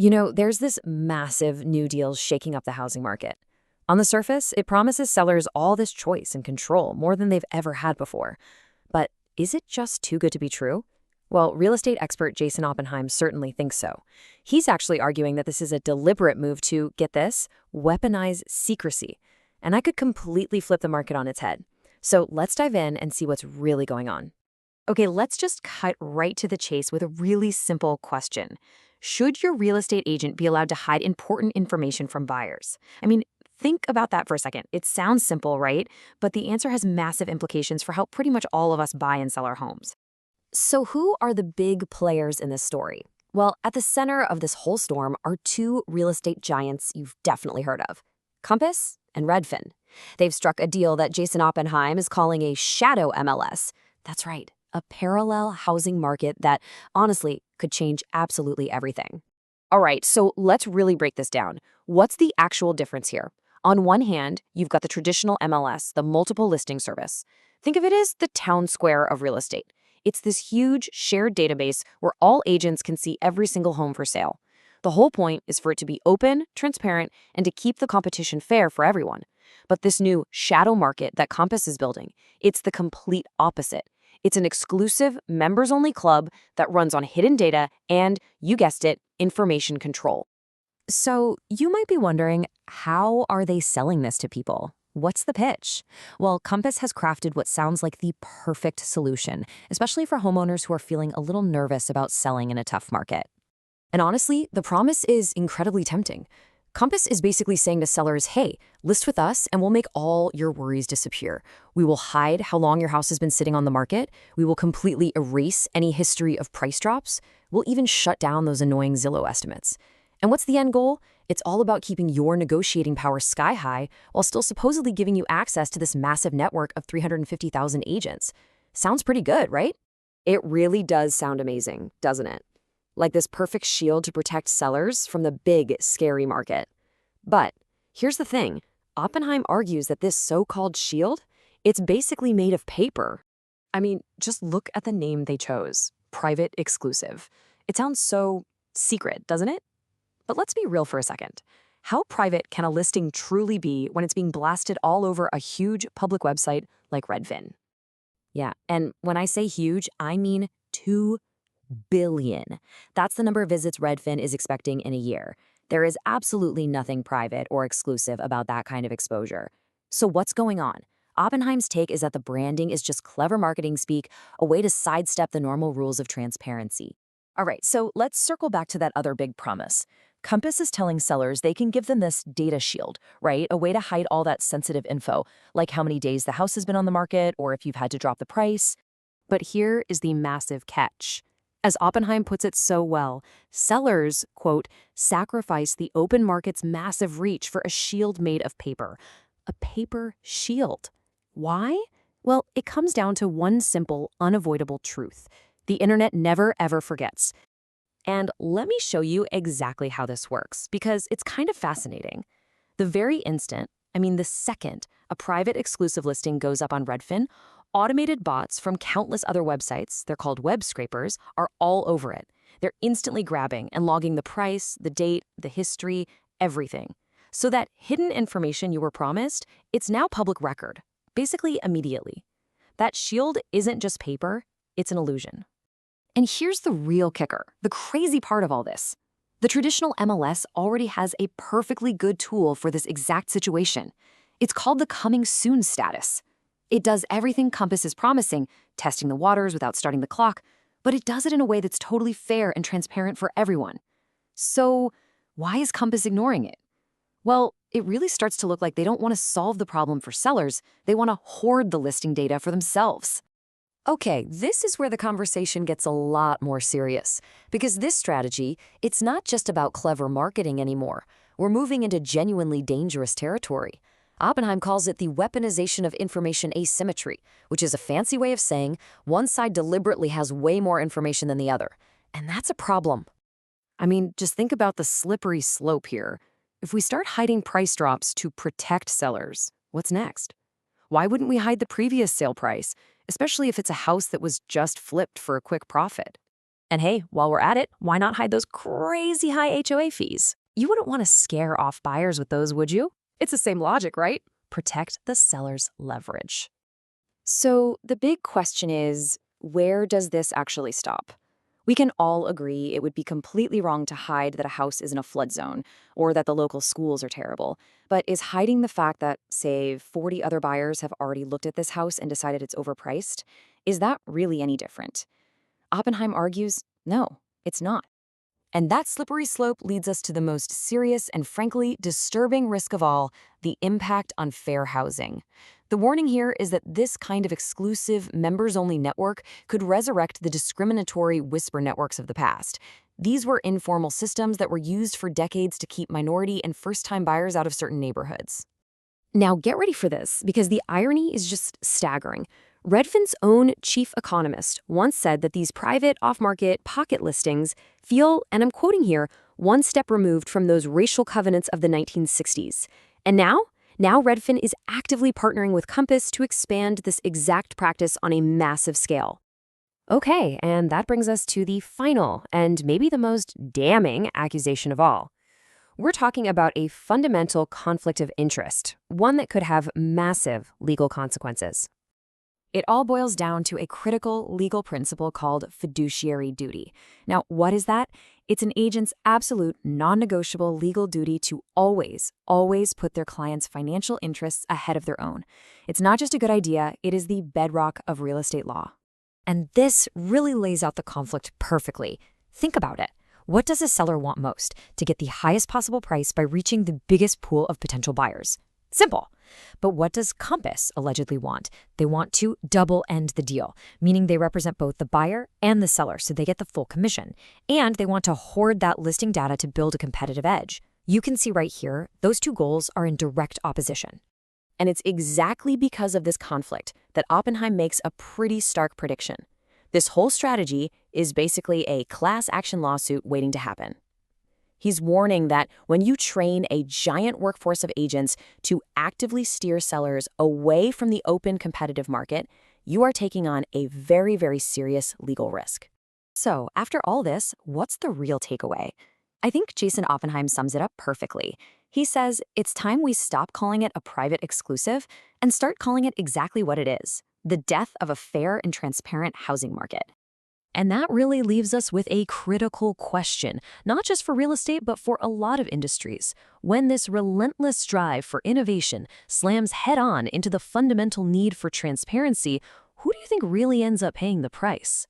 There's this massive new deal shaking up the housing market. On the surface, it promises sellers all this choice and control, more than they've ever had before. But is it just too good to be true? Well, real estate expert Jason Oppenheim certainly thinks so. He's actually arguing that this is a deliberate move to, get this, weaponize secrecy. And I could completely flip the market on its head. So let's dive in and see what's really going on. Okay, let's just cut right to the chase with a really simple question. Should your real estate agent be allowed to hide important information from buyers? I mean, think about that for a second. It sounds simple, right? But the answer has massive implications for how pretty much all of us buy and sell our homes. So who are the big players in this story? Well, at the center of this whole storm are two real estate giants you've definitely heard of, Compass and Redfin. They've struck a deal that Jason Oppenheim is calling a shadow MLS. That's right, a parallel housing market that, honestly, could change absolutely everything. All right, so let's really break this down. What's the actual difference here? On one hand, you've got the traditional MLS, the multiple listing service. Think of it as the town square of real estate. It's this huge shared database where all agents can see every single home for sale. The whole point is for it to be open, transparent, and to keep the competition fair for everyone. But this new shadow market that Compass is building, it's the complete opposite. It's an exclusive, members-only club that runs on hidden data and, you guessed it, information control. So you might be wondering, how are they selling this to people? What's the pitch? Well, Compass has crafted what sounds like the perfect solution, especially for homeowners who are feeling a little nervous about selling in a tough market. And honestly, the promise is incredibly tempting. Compass is basically saying to sellers, hey, list with us and we'll make all your worries disappear. We will hide how long your house has been sitting on the market. We will completely erase any history of price drops. We'll even shut down those annoying Zillow estimates. And what's the end goal? It's all about keeping your negotiating power sky high while still supposedly giving you access to this massive network of 350,000 agents. Sounds pretty good, right? It really does sound amazing, doesn't it? Like this perfect shield to protect sellers from the big, scary market. But here's the thing. Oppenheim argues that this so-called shield, it's basically made of paper. I mean, just look at the name they chose, private exclusive. It sounds so secret, doesn't it? But let's be real for a second. How private can a listing truly be when it's being blasted all over a huge public website like Redfin? Yeah, and when I say huge, I mean 2 billion. That's the number of visits Redfin is expecting in a year. There is absolutely nothing private or exclusive about that kind of exposure. So what's going on? Oppenheim's take is that the branding is just clever marketing speak, a way to sidestep the normal rules of transparency. All right, so let's circle back to that other big promise. Compass is telling sellers they can give them this data shield, right? A way to hide all that sensitive info, like how many days the house has been on the market or if you've had to drop the price. But here is the massive catch. As Oppenheim puts it so well, sellers, quote, sacrifice the open market's massive reach for a shield made of paper. A paper shield. Why? Well, it comes down to one simple, unavoidable truth. The internet never, ever forgets. And let me show you exactly how this works, because it's kind of fascinating. The very instant, the second, a private exclusive listing goes up on Redfin, automated bots from countless other websites, they're called web scrapers, are all over it. They're instantly grabbing and logging the price, the date, the history, everything. So that hidden information you were promised, it's now public record, basically immediately. That shield isn't just paper, it's an illusion. And here's the real kicker, the crazy part of all this. The traditional MLS already has a perfectly good tool for this exact situation. It's called the coming soon status. It does everything Compass is promising, testing the waters without starting the clock, but it does it in a way that's totally fair and transparent for everyone. So why is Compass ignoring it? Well, it really starts to look like they don't want to solve the problem for sellers. They want to hoard the listing data for themselves. Okay, this is where the conversation gets a lot more serious, because this strategy, it's not just about clever marketing anymore. We're moving into genuinely dangerous territory. Oppenheim calls it the weaponization of information asymmetry, which is a fancy way of saying one side deliberately has way more information than the other. And that's a problem. Just think about the slippery slope here. If we start hiding price drops to protect sellers, what's next? Why wouldn't we hide the previous sale price, especially if it's a house that was just flipped for a quick profit? And hey, while we're at it, why not hide those crazy high HOA fees? You wouldn't want to scare off buyers with those, would you? It's the same logic, right? Protect the seller's leverage. So the big question is, where does this actually stop? We can all agree it would be completely wrong to hide that a house is in a flood zone or that the local schools are terrible. But is hiding the fact that, say, 40 other buyers have already looked at this house and decided it's overpriced, is that really any different? Oppenheim argues, no, it's not. And that slippery slope leads us to the most serious and frankly disturbing risk of all, the impact on fair housing. The warning here is that this kind of exclusive, members-only network could resurrect the discriminatory whisper networks of the past. These were informal systems that were used for decades to keep minority and first-time buyers out of certain neighborhoods. Now get ready for this, because the irony is just staggering. Redfin's own chief economist once said that these private, off-market pocket listings feel, and I'm quoting here, one step removed from those racial covenants of the 1960s. And now Redfin is actively partnering with Compass to expand this exact practice on a massive scale. Okay, and that brings us to the final, and maybe the most damning accusation of all. We're talking about a fundamental conflict of interest, one that could have massive legal consequences. It all boils down to a critical legal principle called fiduciary duty. Now, what is that? It's an agent's absolute, non-negotiable legal duty to always put their client's financial interests ahead of their own. It's not just a good idea, it is the bedrock of real estate law. And this really lays out the conflict perfectly. Think about it. What does a seller want most? To get the highest possible price by reaching the biggest pool of potential buyers. Simple. But what does Compass allegedly want? They want to double-end the deal, meaning they represent both the buyer and the seller, so they get the full commission. And they want to hoard that listing data to build a competitive edge. You can see right here, those two goals are in direct opposition. And it's exactly because of this conflict that Oppenheim makes a pretty stark prediction. This whole strategy is basically a class action lawsuit waiting to happen. He's warning that when you train a giant workforce of agents to actively steer sellers away from the open competitive market, you are taking on a very, very serious legal risk. So, after all this, what's the real takeaway? I think Jason Oppenheim sums it up perfectly. He says it's time we stop calling it a private exclusive and start calling it exactly what it is: the death of a fair and transparent housing market. And that really leaves us with a critical question, not just for real estate, but for a lot of industries. When this relentless drive for innovation slams head-on into the fundamental need for transparency, who do you think really ends up paying the price?